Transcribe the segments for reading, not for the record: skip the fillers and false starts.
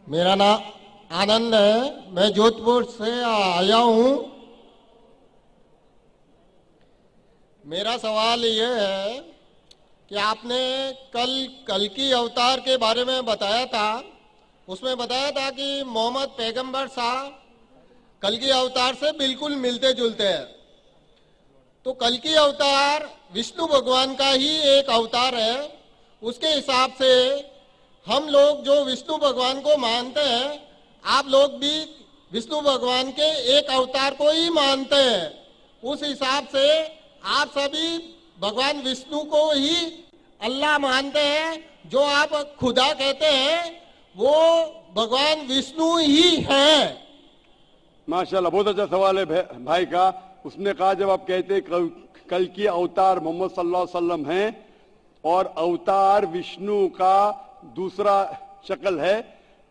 मेरा नाम आनंद है, मैं जोधपुर से आया हूँ। मेरा सवाल ये है कि आपने कल की अवतार के बारे में बताया था। उसमें बताया था कि मोहम्मद पैगंबर साहब कल की अवतार से बिल्कुल मिलते जुलते हैं। तो कल की अवतार विष्णु भगवान का ही एक अवतार है। उसके हिसाब से हम लोग जो विष्णु भगवान को मानते हैं, आप लोग भी विष्णु भगवान के एक अवतार को ही मानते हैं। उस हिसाब से आप सभी भगवान विष्णु को ही अल्लाह मानते हैं। जो आप खुदा कहते हैं वो भगवान विष्णु ही है। माशाल्लाह, बहुत अच्छा सवाल है भाई का। उसने कहा जब आप कहते हैं कल की अवतार मोहम्मद सल्लल्लाहु अलैहि वसल्लम हैं और अवतार विष्णु का दूसरा शक्ल है,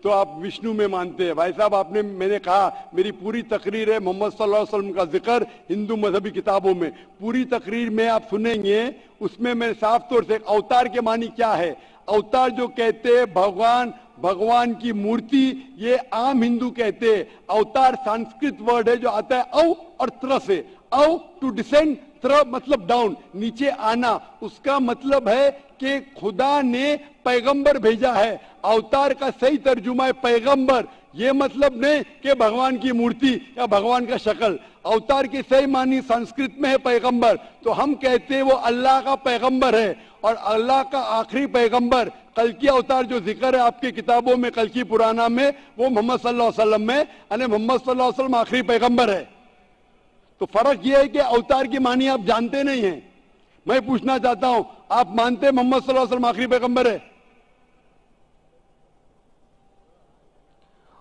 तो आप विष्णु में मानते हैं। भाई साहब, मैंने कहा मेरी पूरी तकरीर है मोहम्मद सल्लल्लाहु अलैहि वसल्लम का जिक्र हिंदू मजहबी किताबों में। पूरी तकरीर में आप सुनेंगे, उसमें मैं साफ तौर से अवतार के मानी क्या है। अवतार जो कहते हैं भगवान की मूर्ति, ये आम हिंदू कहते हैं। अवतार संस्कृत वर्ड है जो आता है अव और त्र से। अव टू डिसेंड, त्र मतलब डाउन, नीचे आना। उसका मतलब है कि खुदा ने पैगंबर भेजा है। अवतार का सही तर्जुमा है पैगंबर। ये मतलब नहीं कि भगवान की मूर्ति या भगवान का शक्ल। अवतार की सही मानी संस्कृत में है पैगंबर। तो हम कहते हैं वो अल्लाह का पैगंबर है और अल्लाह का आखिरी पैगंबर। कल की अवतार जो जिक्र है आपकी किताबों में, कल की पुराना में, वो मोहम्मद सल्लल्लाहु अलैहि वसल्लम में, यानी मोहम्मद सल्लल्लाहु अलैहि वसल्लम आखिरी पैगंबर है। तो फर्क यह है कि अवतार की मानी आप जानते नहीं हैं। मैं पूछना चाहता हूं, आप मानते हैं मोहम्मद सल्लल्लाहु अलैहि वसल्लम आखिरी पैगंबर है?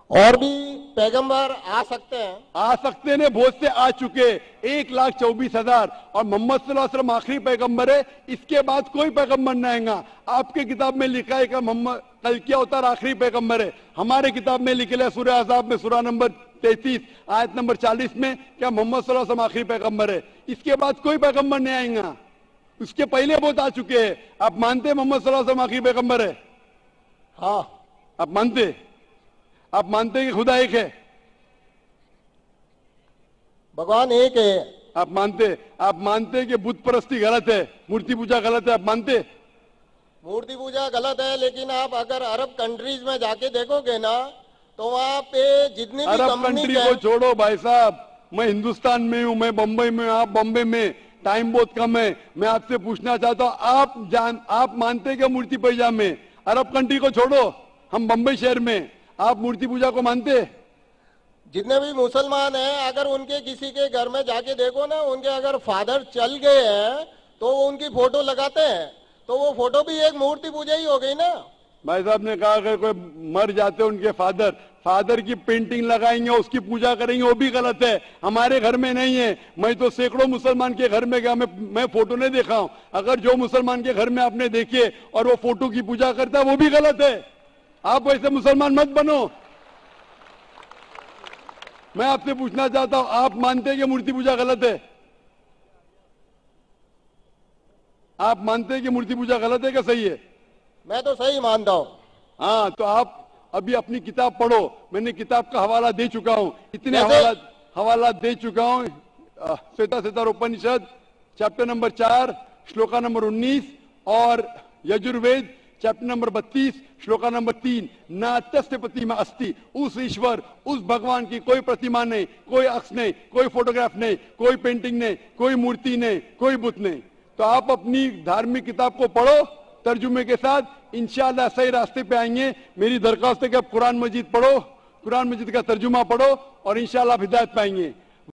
और भी पैगंबर आ सकते ने, बहुत से आ चुके, 1,24,000। और मोहम्मद सल्लल्लाहु अलैहि वसल्लम आखिरी पैगंबर है। इसके बाद कोई पैगंबर नहीं आएगा। आपके किताब में लिखा है कि मोहम्मद कल की अवतार आखिरी पैगंबर है। हमारे किताब में लिखा है सूरह अहज़ाब में सूरह नंबर 33 आयत नंबर 40 में क्या मोहम्मद सल्लल्लाहु अलैहि वसल्लम आखिरी पैगंबर है। इसके बाद कोई पैगंबर नहीं आएगा। उसके पहले बहुत आ चुके हैं। आप मानते हैं मोहम्मद सल्लल्लाहु अलैहि वसल्लम आखिरी पैगंबर है? हाँ, आप मानते हैं कि खुदा एक है? भगवान एक है। आप मानते हैं कि बुत परस्ती गलत है, मूर्ति पूजा गलत है? आप मानते? मूर्ति पूजा गलत है, लेकिन आप अगर अरब कंट्रीज में जाके देखोगे ना, तो वहाँ पे जितनी भी अरब कंट्री को छोड़ो भाई साहब, मैं हिंदुस्तान में हूँ, मैं बम्बई में, आप बम्बई में, टाइम बहुत कम है। मैं आपसे पूछना चाहता हूँ, आप मानते हैं क्या मूर्ति पूजा में? अरब कंट्री को छोड़ो, हम बम्बई शहर में, आप मूर्ति पूजा को मानते? जितने भी मुसलमान हैं, अगर उनके किसी के घर में जाके देखो ना, उनके अगर फादर चल गए हैं तो वो उनकी फोटो लगाते हैं, तो वो फोटो भी एक मूर्ति पूजा ही हो गई ना। भाई साहब ने कहा अगर कोई मर जाते उनके फादर की पेंटिंग लगाएंगे, उसकी पूजा करेंगे, वो भी गलत है। हमारे घर में नहीं है। मैं तो सैकड़ों मुसलमान के घर में गया, मैं फोटो नहीं देखा हूं। अगर जो मुसलमान के घर में आपने देखे और वो फोटो की पूजा करता है, वो भी गलत है। आप वैसे मुसलमान मत बनो। मैं आपसे पूछना चाहता हूं, आप मानते हैं कि मूर्ति पूजा गलत है? आप मानते हैं कि मूर्ति पूजा गलत है क्या सही है? मैं तो सही मानता हूं। हाँ, तो आप अभी अपनी किताब पढ़ो। मैंने किताब का हवाला दे चुका हूं, इतने हवाला दे चुका हूं। श्वेता उपनिषद चैप्टर नंबर 4 श्लोका नंबर 19 और Yajurveda chapter number 32 shloka number 3, नात्यस्य प्रतिमा अस्ति। उस ईश्वर, उस भगवान की कोई प्रतिमा नहीं, कोई अक्ष नहीं, कोई फोटोग्राफ नहीं, कोई पेंटिंग नहीं, कोई मूर्ति नहीं, कोई बुत नहीं। तो आप अपनी धार्मिक किताब को पढ़ो तर्जुमे के साथ, इंशाअल्लाह सही रास्ते पे आएंगे। मेरी दरख्वास्त है कि आप कुरान मजीद पढ़ो, कुरान मजीद का तर्जुमा पढ़ो और इंशाअल्लाह हिदायत पाएंगे।